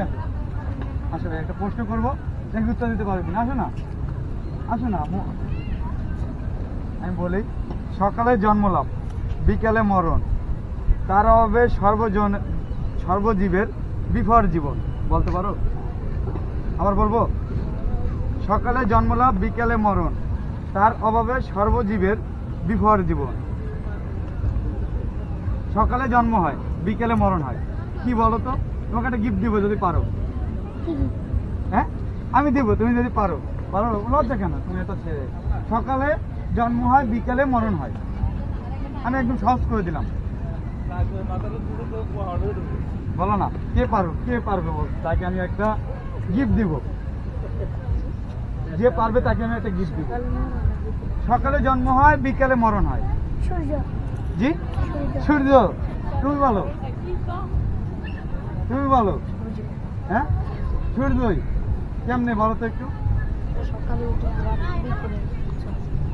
আসো আসলে একটা প্রশ্ন করবো, দেখি উত্তর দিতে পারবি না। আসো না, আসো না। আমি বলি, সকালে জন্মলাভ বিকালে মরণ, তার অভাবে সর্বজীবের বিফর জীবন। বলতে পারো? আবার বলবো, সকালে জন্মলাভ বিকালে মরণ, তার অভাবে সর্বজীবের বিফর জীবন। সকালে জন্ম হয় বিকেলে মরণ হয়, কি বলো তো? তোমাকে একটা গিফট দিব যদি পারো। হ্যাঁ, আমি দেবো, তুমি যদি পারো। পারো? লজ্জা কেন? তুমি এটা ছেড়ে, সকালে জন্ম হয় বিকেলে মরণ হয়, আমি একদম সহজ করে দিলাম। বলো না, কে পারো, কে পারবে বল, তাকে আমি একটা গিফট দিব। যে পারবে তাকে আমি একটা গিফট দিব। সকালে জন্ম হয় বিকেলে মরণ হয়। সূর্য। জি, সূর্য। তুমি বলো, তুমি বলো। হ্যাঁ, সূর্যই। কেমনে বলো তো একটু? সকালে উঠে বিকেলে।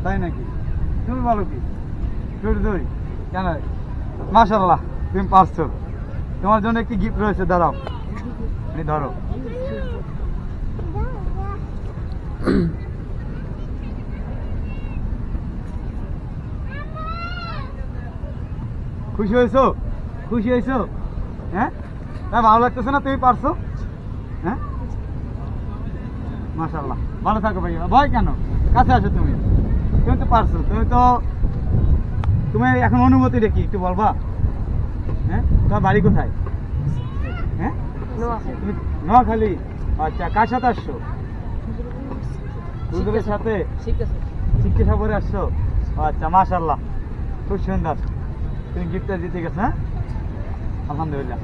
তাই নাকি? তুমি বলো কি? সূর্যই। কেন? মাশাআল্লাহ, তুমি পারছো। তোমার জন্য একটি গিফট রয়েছে, দাঁড়াও, ধরো। খুশি হয়েছো? খুশি হয়েছো? হ্যাঁ, ভালো লাগতেছে না? তুমি পারছো? হ্যাঁ, মাশাআল্লাহ, ভালো থাকো ভাই। ভয় কেন? কাছে আসো, তুমি তুমি তো পারছো। তুমি এখন অনুমতিটা কি একটু বলবা? হ্যাঁ, তোমার বাড়ি কোথায়? হ্যাঁ, নোয়াখালী। আচ্ছা, কার সাথে আসছো? বন্ধুদের সাথে শিক্ষা সফরে আসছো? আচ্ছা, মাশাআল্লাহ, খুব সুন্দর। তুমি গিফটটা দিতে গেছো? হ্যাঁ, আলহামদুলিল্লাহ।